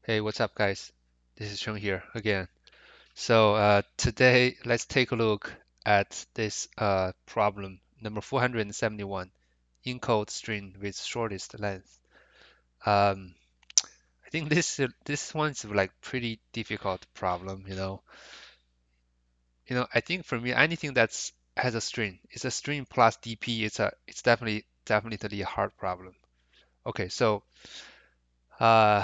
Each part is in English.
Hey, what's up, guys? This is Chung here again. So today, let's take a look at this problem, number 471, encode string with shortest length. Um, I think this one's like pretty difficult problem, you know. I think for me, anything that's has a string, it's a string plus DP. It's definitely a hard problem. Okay, so uh,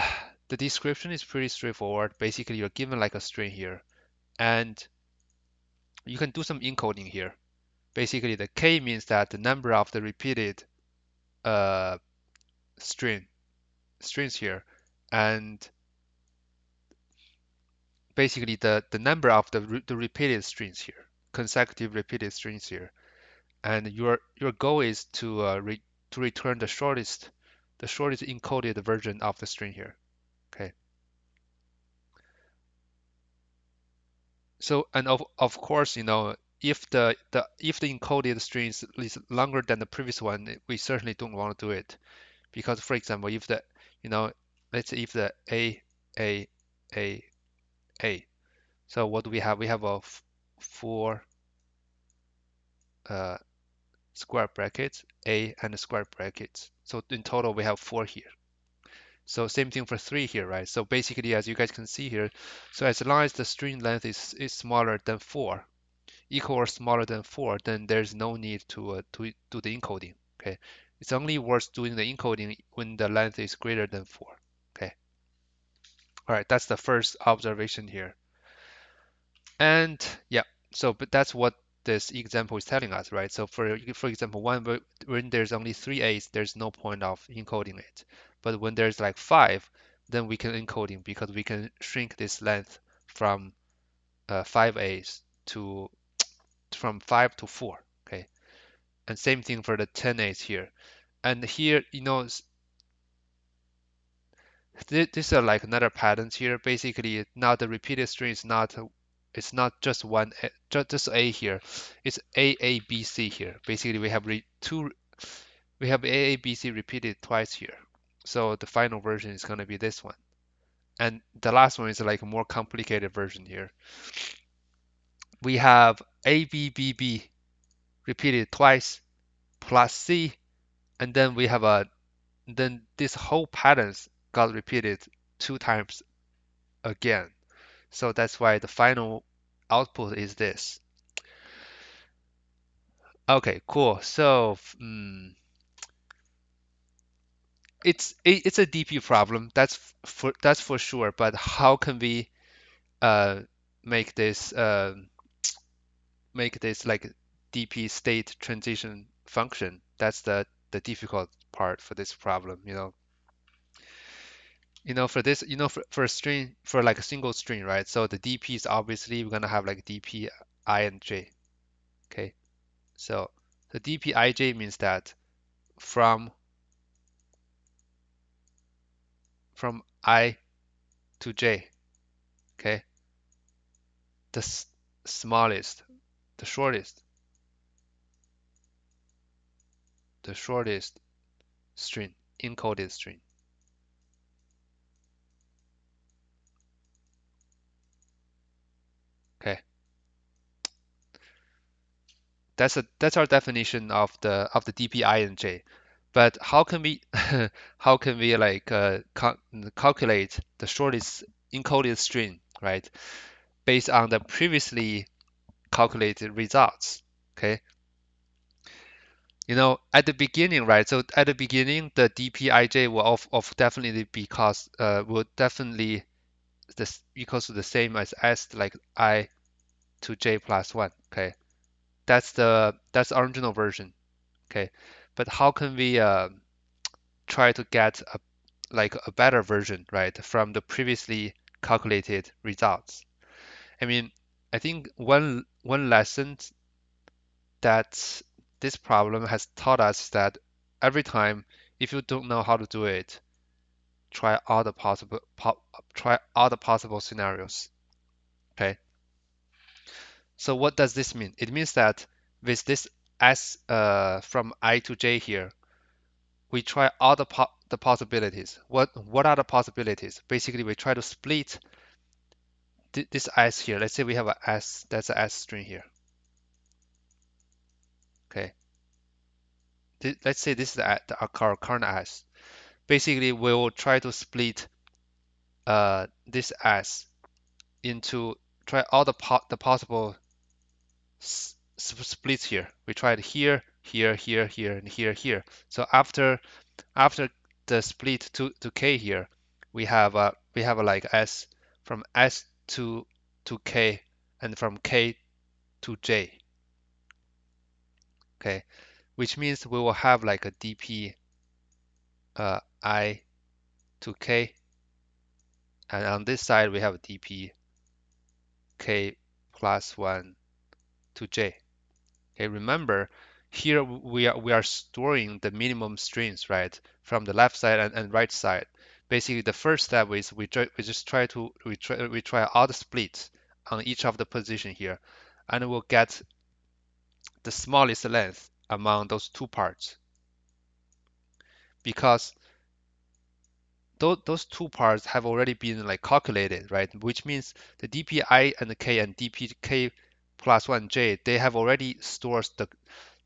the description is pretty straightforward. Basically, you're given like a string here, and you can do some encoding here. Basically, the k means that the number of the repeated uh, string strings here, and basically the number of the repeated strings here, consecutive repeated strings here, and your goal is to return the shortest encoded version of the string here. Okay. So and of course, if the encoded string is longer than the previous one, we certainly don't want to do it. Because for example, if the you know let's say if the a a a, so what do we have? We have a four uh, square brackets, a and square brackets. So in total we have four here. So same thing for three here, right? So basically, as you guys can see here, so as long as the string length is smaller than four, equal or smaller than four, then there's no need to do the encoding. Okay, it's only worth doing the encoding when the length is greater than four. Okay. All right, that's the first observation here. And yeah, so but that's what this example is telling us, right? So for example, when there's only three A's, there's no point of encoding it. But when there's like five, then we can encoding because we can shrink this length from five A's to from five to four. Okay, and same thing for the 10 A's here. And here, this are like another patterns here. Basically, now the repeated string is not it's not just one just A here. It's A B C here. Basically, we have A B C repeated twice here. So the final version is going to be this one. And the last one is like a more complicated version here. We have A B B B repeated twice plus C, and then then this whole patterns got repeated two times again. So that's why the final output is this. Okay, cool. So it's a DP problem. That's for sure. But how can we uh, make this like DP state transition function? That's the difficult part for this problem. For this, for a string, for like a single string, right? So the DP is obviously we're gonna have like DP I and J. Okay. So the dpij means that from from I to j, okay, the smallest, the shortest, the shortest string, encoded string. Okay, that's our definition of the dpi and j. But how can we how can we like calculate the shortest encoded string, right? Based on the previously calculated results. Okay, at the beginning, right? So at the beginning, the dpij will of definitely be will definitely this equals to the same as s like I to j plus one. Okay, that's the original version. Okay, but how can we try to get a better version, right, from the previously calculated results? I mean, I think one lesson that this problem has taught us that every time if you don't know how to do it, try all the possible scenarios. Okay. So what does this mean? It means that with this s from I to j here, we try the possibilities. What are the possibilities? Basically, we try to split this s here. Let's say we have a s, that's a s string here. Okay. Let's say this is our current s. Basically, we will try to split this s into try all the possible splits here. We tried here, here, here, here, and here, here. So after the split to k here, we have a like s from s to k and from k to j. Okay, which means we will have like a dp I to k, and on this side we have dp k plus 1 to j. Okay, remember here we are storing the minimum strings, right, from the left side and right side. Basically, the first step is we try all the splits on each of the position here, and we'll get the smallest length among those two parts, because those two parts have already been like calculated, right? Which means the dpi and the k and dpk plus 1j, they have already stored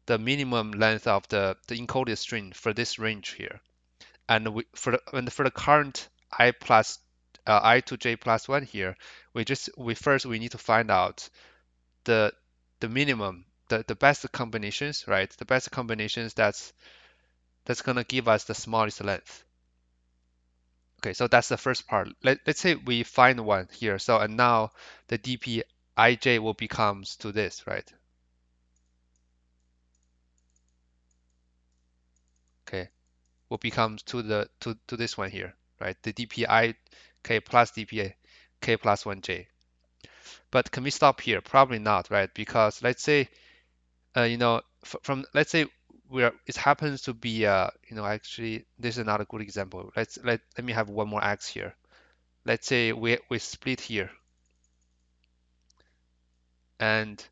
the minimum length of the encoded string for this range here. And for the current I to j plus 1 here, we need to find out the minimum, the best combinations, right? The best combinations that's gonna give us the smallest length. Okay, so that's the first part. Let's say we find one here. So and now the dp ij will becomes to this, right? Okay, will become to this one here, right? The dpi k plus dpa k plus 1j. But can we stop here? Probably not, right? Because let's say from let's say it happens to be actually this is not a good example. Let me have one more x here. Let's say we split here, and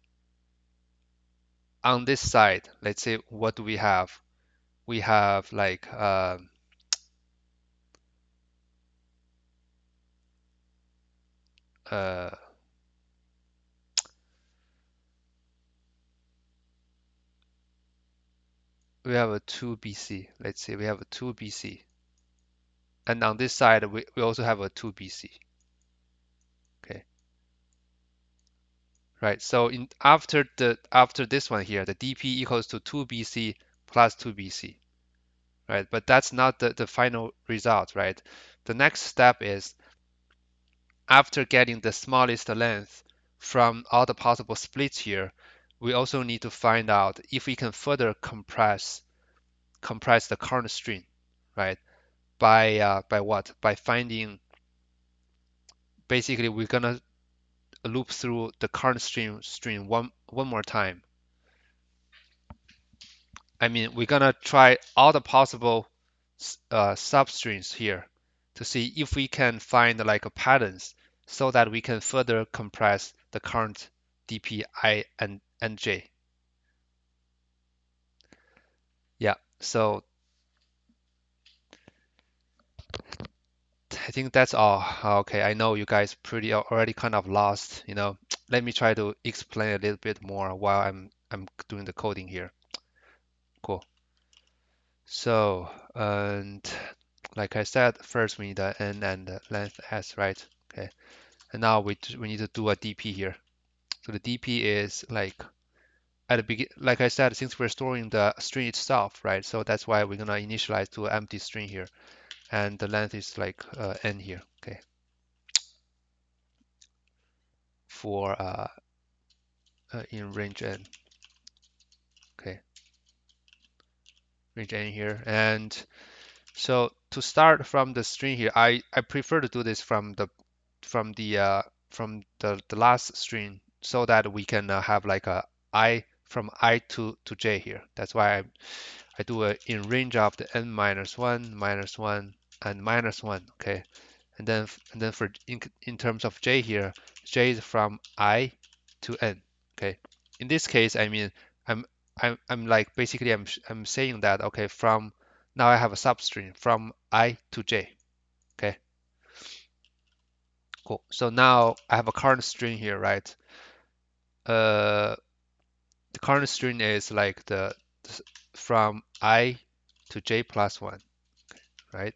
on this side, let's say what do we have? We have like uh, we have a 2 BC. Let's say we have a 2 BC, and on this side we also have a 2 BC. Okay, right. So after this one here, the dp equals to 2 BC plus 2 BC, right? But that's not the final result, right? The next step is after getting the smallest length from all the possible splits here, we also need to find out if we can further compress the current string, right? By what? By finding, basically we're gonna loop through the current string one more time. I mean, we're gonna try all the possible substrings here to see if we can find like a patterns so that we can further compress the current dp I and j. Yeah, so I think that's all. Okay, I know you guys pretty already kind of lost, Let me try to explain a little bit more while I'm doing the coding here. Cool. So, and like I said, first we need the n and the length s, right? Okay. And now we need to do a dp here. So the dp is like at the begin, like I said, since we're storing the string itself, right? So that's why we're gonna initialize to an empty string here, and the length is like n here. Okay. For in range n. Okay, range n here. And so to start from the string here, I prefer to do this from the last string so that we can have like a I from I to j here. That's why I do a in range of the n minus 1, minus 1, and minus 1. Okay, and then for in terms of j here, j is from I to n. Okay, in this case, I mean I'm I'm like basically I'm saying that okay, from Now I have a substring from I to J. Okay, cool. So now I have a current string here, right? Uh, the current string is like the from I to J plus one, right?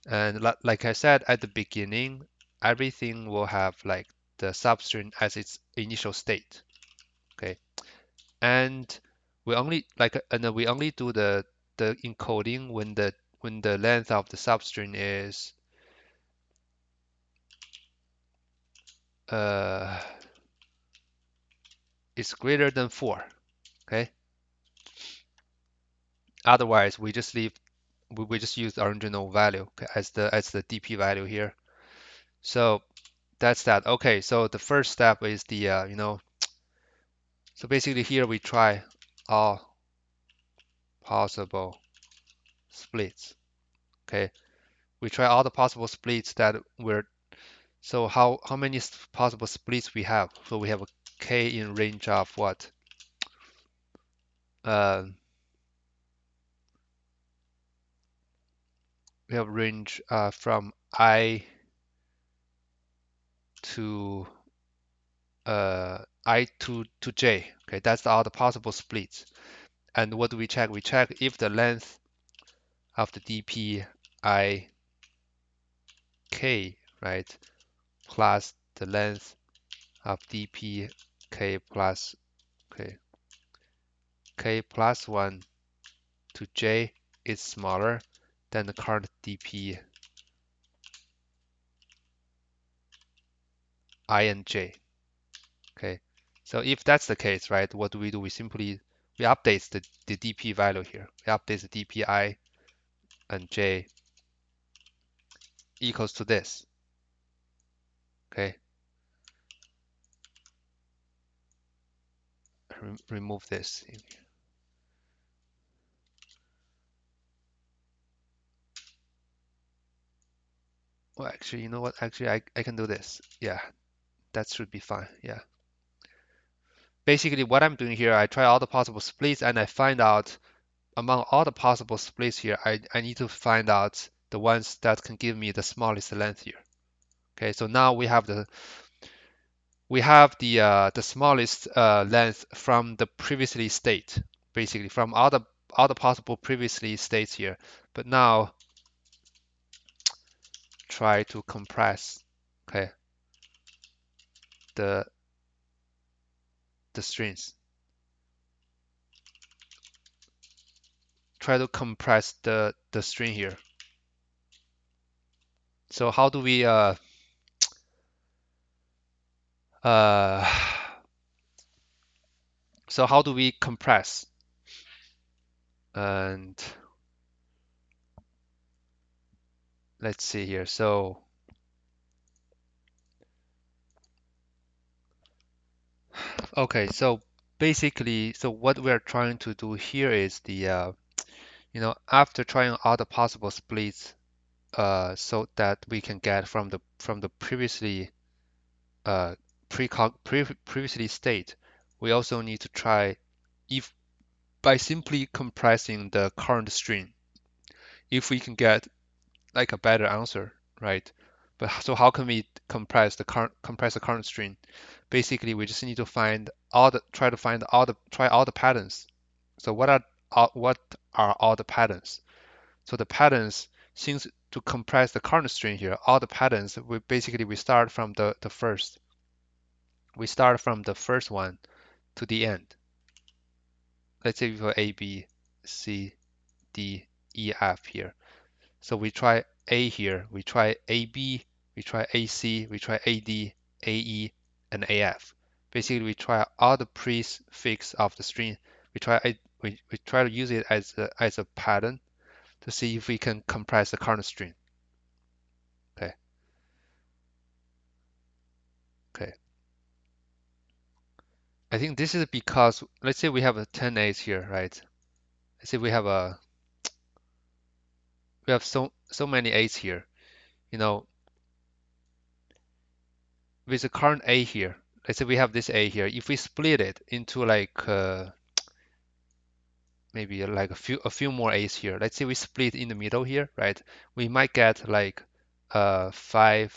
And like I said at the beginning, everything will have like the substring as its initial state. Okay, and we only do the encoding when the length of the substring uh is greater than 4. Okay, otherwise we just use the original value as the DP value here. So that's that. Okay, so the first step is the so basically here we try all possible splits. Okay, we try all the possible splits that we're so how many possible splits we have? So we have a k in range of what? Uh, we have range from I to I to j. Okay, that's all the possible splits. And what do we check? We check if the length of the dp I k, right, plus the length of dp k plus k plus 1 to j is smaller than the current dp I and j. Okay, so if that's the case, right, what do? We simply we update the dp value here. We update the dpi and j equals to this. Okay, remove this. Well, actually, you know what? Actually, I can do this. Yeah, that should be fine. Yeah. Basically, what I'm doing here, I try all the possible splits and I find out among all the possible splits here, I need to find out the ones that can give me the smallest length here. Okay, so now we have the smallest length from the previously state, basically from all the possible previously states here. But now try to compress, okay, the the strings. Try to compress the string here. So how do we uh so how do we compress? And let's see here. So okay, so basically, so what we're trying to do here is after trying all the possible splits, so that we can get from the previously uh previously state, we also need to try if by simply compressing the current string, if we can get like a better answer, right? But so how can we compress the current string? Basically, we just need to find all the try to find all the patterns. So what are all the patterns? So the patterns, since to compress the current string here, all the patterns we start from the first. We start from the first one to the end. Let's say we have A, B, C, D, E, F here. So we try A here, we try AB, we try AC, we try AD, AE, and AF. Basically, we try all the prefix of the string. We try to use it as a pattern to see if we can compress the current string. Okay, okay. I think this is because let's say we have a 10 A's here, right? Let's say we have so many A's here. You know, with the current A here, let's say we have this A here. If we split it into like maybe like a few more A's here. Let's say we split in the middle here, right? We might get like 5A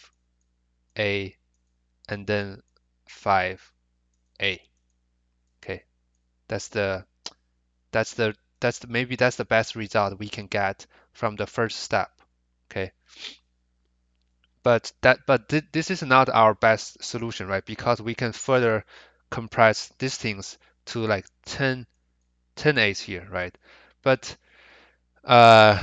and then 5A. Okay, that's the that's the maybe that's the best result we can get from the first step. Okay, but this is not our best solution, right? Because we can further compress these things to like 10 A's here, right? But uh,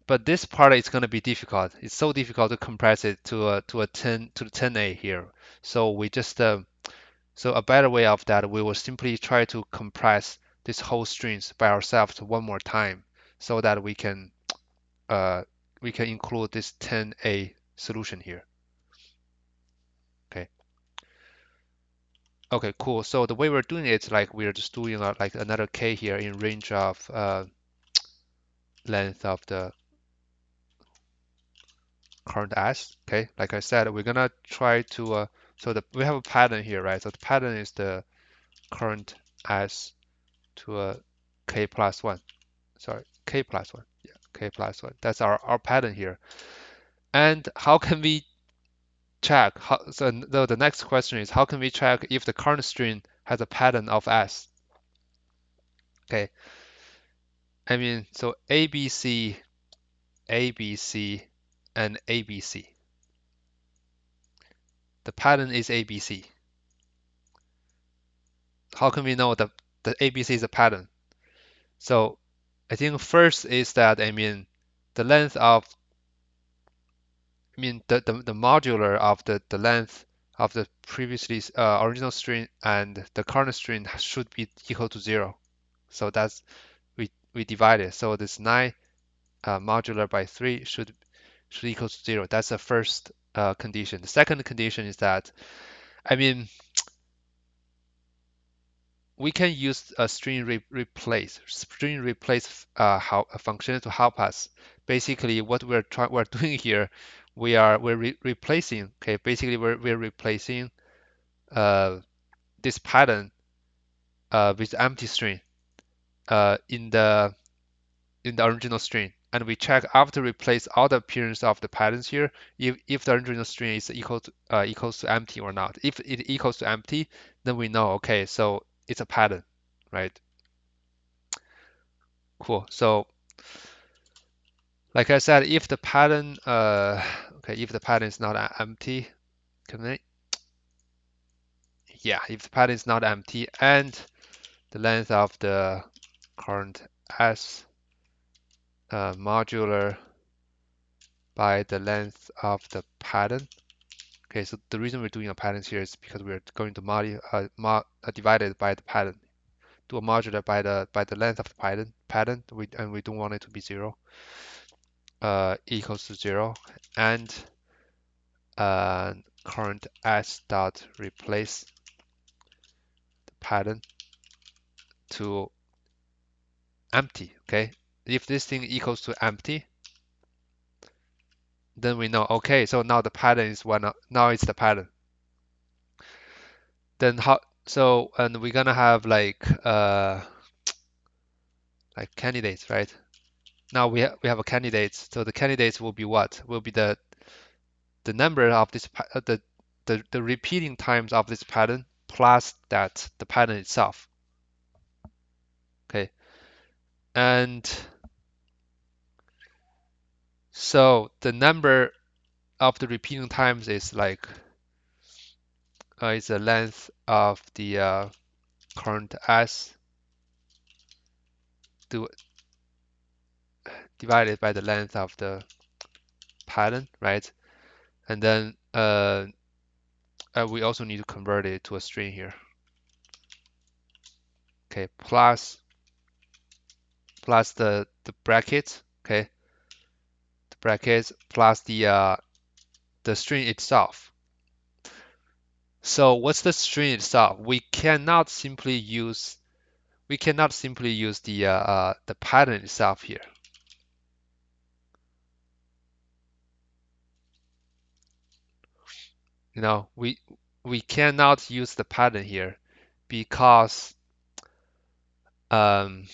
but this part is going to be difficult. It's so difficult to compress it to a 10 to the 10A here. So we just so a better way of that, we will simply try to compress this whole strings by ourselves one more time, so that uh, we can include this 10A solution here. Okay. Okay, cool. So the way we're doing it, like we're just doing like another K here in range of length of the current S. Okay, like I said, we're gonna try to so we have a pattern here, right? So the pattern is the current S to a K plus one. Sorry, K plus one. Yeah, K plus one. That's our pattern here. And how can we check? So the next question is how can we check if the current string has a pattern of S? Okay, I mean, so ABC, ABC, and ABC. The pattern is ABC. How can we know that the ABC is a pattern? So I think first is that, I mean, the length of, I mean, the modular of the length of the previously original string and the current string should be equal to 0. So that's, we divide it. So this 9 modular by 3 should equal to 0. That's the first condition. The second condition is that, I mean, we can use a string replace how a function to help us. Basically, what we're doing here, we're replacing. Okay, basically we're replacing this pattern with empty string in the original string, and we check after replace all the appearance of the patterns here if the original string is equals to empty or not. If it equals to empty, then we know, okay, so it's a pattern, right? Cool. So like I said, if the pattern okay, if the pattern is not empty, can I? Yeah, if the pattern is not empty and the length of the current S modular by the length of the pattern. Okay, so the reason we're doing a pattern here is because we're going to divide it by the pattern, do a modular by the length of the pattern. And we don't want it to be 0, equals to 0, and current S dot replace the pattern to empty. Okay, if this thing equals to empty, then we know, okay, so now the pattern is one. Now it's the pattern. Then how? So and we're gonna have like candidates, right? Now we have a candidate. So the candidates will be what? Will be the number of this the repeating times of this pattern plus that the pattern itself. Okay, and so the number of the repeating times is like is the length of the current S to, divided by the length of the pattern, right? And then we also need to convert it to a string here. Okay, plus the brackets. Okay, the brackets plus the string itself. So what's the string itself? We cannot simply use the pattern itself here. You know, we cannot use the pattern here because um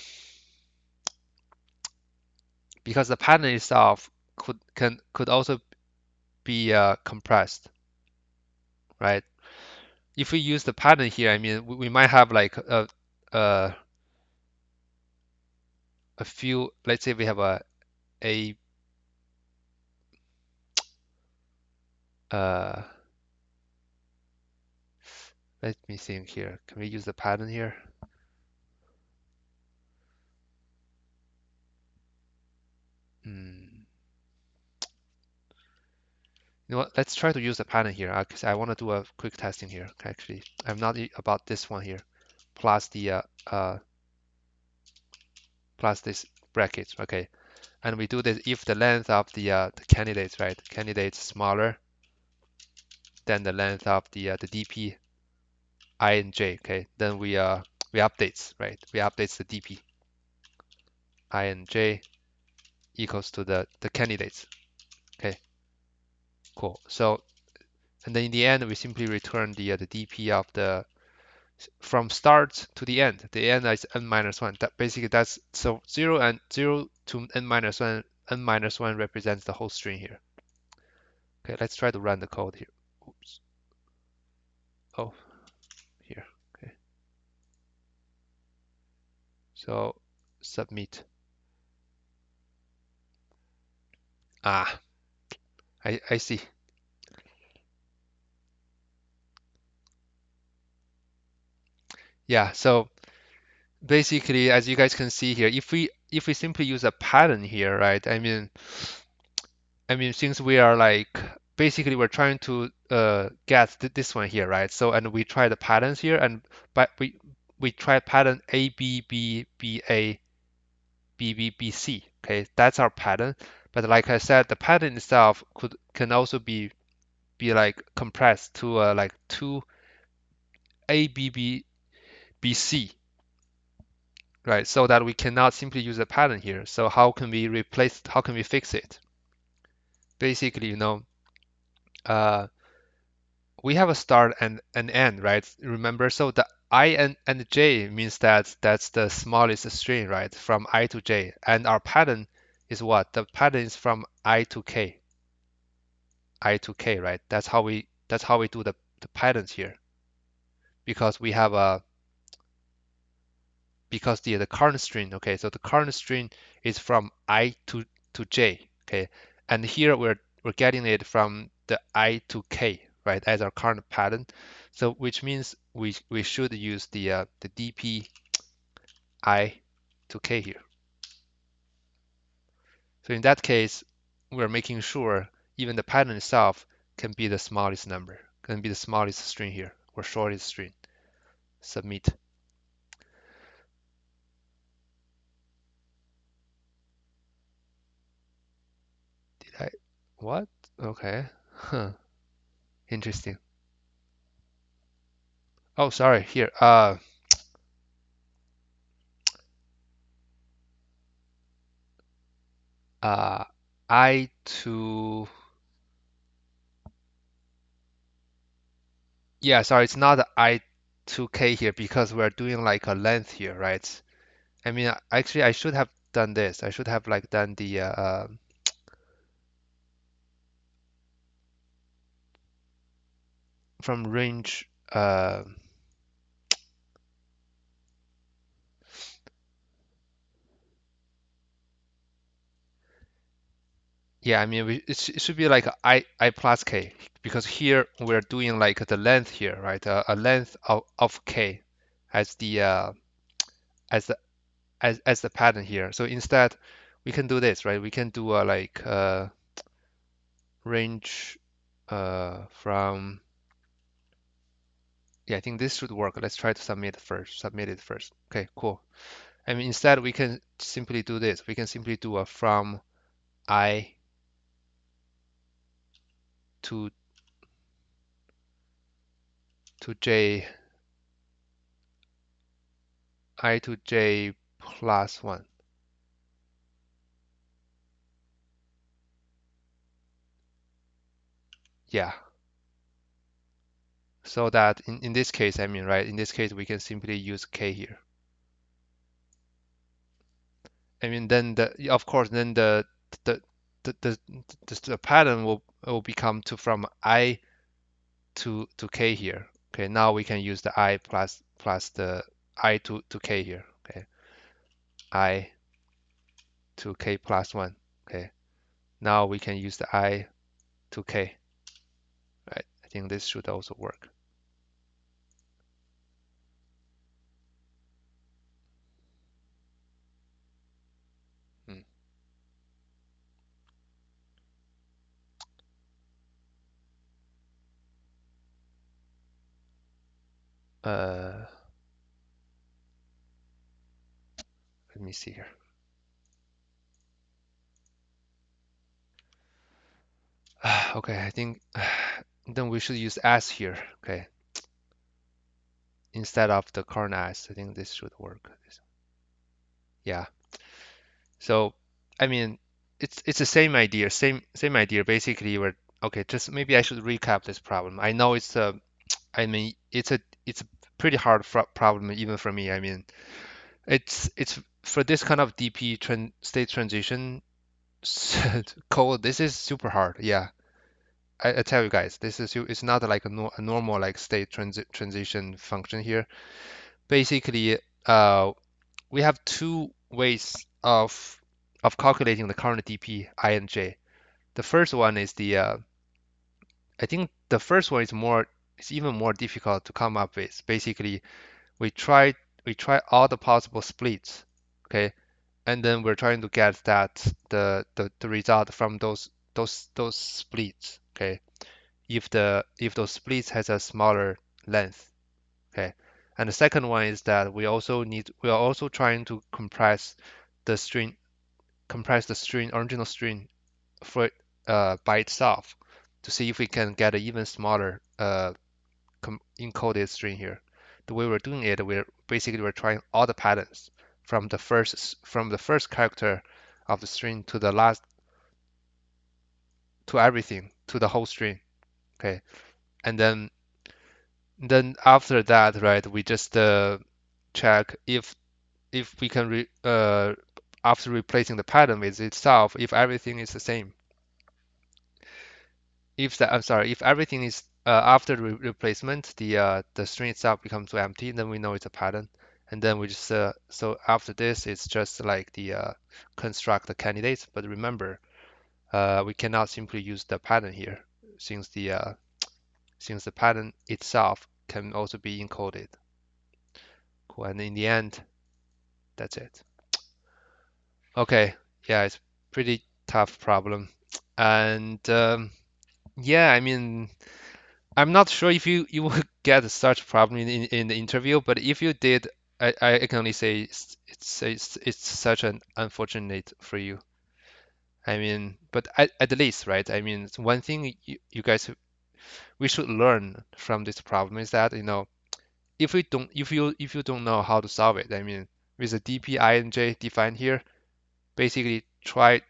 because the pattern itself could also be compressed, right? If we use the pattern here, I mean, we might have like a a few. Let's say we have a uh, let me think here. Can we use the pattern here? Hmm. You know what? Let's try to use the pattern here because I want to do a quick testing here. Actually, I'm not about this one here, plus the plus this brackets. Okay, and we do this if the length of the candidates, right? Candidates smaller than the length of the DP I and J. Okay, then we updates, right? We updates the DP I and J equals to the candidates. Okay, cool. So and then in the end we simply return the DP of the from start to the end. The end is n minus one. That basically that's so 0 to n minus one. N minus one represents the whole string here. Okay, let's try to run the code here. Oops. Oh, here. Okay. So submit. Ah, I see. Yeah, so basically as you guys can see here, if we simply use a pattern here, right? I mean since we are like basically we're trying to get this one here, right? So and we try the patterns here and but we try pattern A B B B A B B B C. Okay, that's our pattern. But like I said, the pattern itself can also be like compressed to like two A B B B C, right? So that we cannot simply use a pattern here. So how can we fix it? Basically, uh, we have a start and an end, right? Remember, so the I and J means that that's the smallest string, right? From I to J. And our pattern is what? The pattern is from I to K. I to K, right? That's how we do the patterns here. Because we have a because the current string, okay, so the current string is from I to J, okay, and here we're getting it from the I to K, right, as our current pattern. So which means we should use the DP I to K here. So in that case, we're making sure even the pattern itself can be the smallest number, can be the smallest string here or shortest string. Submit. Did I? What? Okay. Huh. Interesting. Oh, sorry. Here. Uh, I to yeah. Sorry, it's not I to K here because we're doing like a length here, right? I mean, actually, I should have done this. I should have like done the from range. Yeah, I mean, it should be like I plus K because here we're doing like the length here, right? A length of K as the as the as the pattern here. So instead, we can do this, right? We can do like range from yeah, I think this should work. Let's try to submit first. Submit it first. Okay, cool. I mean, instead we can simply do this. We can simply do a from I to J I to J plus one. Yeah. So that in this case, I mean, right, in this case, we can simply use K here. I mean, then of course, then the the the, the pattern will become to from I to k here. Okay, now we can use the I plus the I to k here. Okay, I to k plus 1. Okay, now we can use the I to k. Right, I think this should also work. Hmm. Uh, Let me see here. Okay, I think then we should use as here. Okay, instead of the current as. I think this should work. Yeah. So, I mean, it's the same idea, same idea. Basically, we're okay. Just maybe I should recap this problem. I know it's a, I mean, it's a pretty hard problem even for me. I mean, it's for this kind of DP state transition code. This is super hard. Yeah, I tell you guys, this is it's not like a normal like state transition function here. Basically, we have two ways of calculating the current dp I and j. The first one is the I think the first one is more it's even more difficult to come up with. Basically, we try we try all the possible splits, okay, and then we're trying to get that the result from those splits, okay. If those splits has a smaller length, okay. And the second one is that we are also trying to the string compress the original string for by itself to see if we can get an even smaller encoded string here. The way we're doing it, we're trying all the patterns from the first character of the string to the last to everything to the whole string. Okay, and then after that, right, we just check if we can after replacing the pattern with itself, if everything is the same. If that, I'm sorry, if everything is after the replacement, the string itself becomes empty, then we know it's a pattern. And then we just so after this, it's just like the construct the candidates. But remember, we cannot simply use the pattern here, since the pattern itself can also be encoded. Cool. And in the end, that's it. Okay. Yeah, it's pretty tough problem. And yeah, I mean, I'm not sure if you will get such problem in the interview, but if you did, I can only say it's such an unfortunate for you. I mean, but at the least, right? I mean, it's one thing you guys we should learn from this problem is that, you know, if you don't know how to solve it, I mean, with the dp I and j defined here, basically try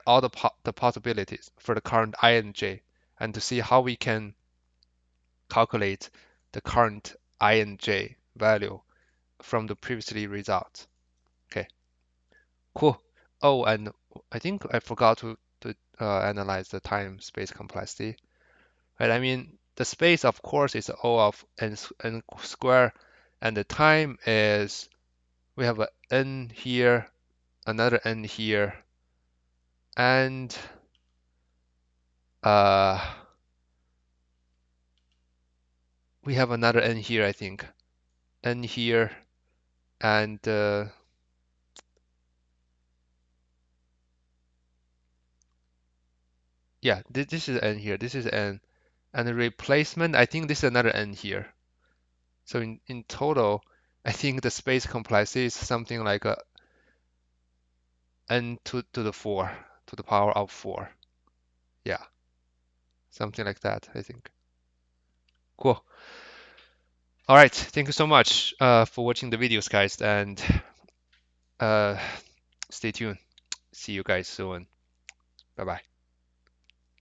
all the possibilities for the current I and j, and to see how we can calculate the current I and j value from the previously result. Okay, cool. Oh, and I think I forgot to analyze the time space complexity. Right? I mean, the space, of course, is O of n square, and the time is we have a n here, another n here, and uh, we have another n here, I think, n here, and yeah, this is n here, this is n, and the replacement, I think this is another n here. So in total, I think the space complexity is something like a n to the 4 to the power of 4. Yeah, something like that, I think. Cool. All right, thank you so much for watching the videos, guys, and uh, stay tuned. See you guys soon. Bye bye.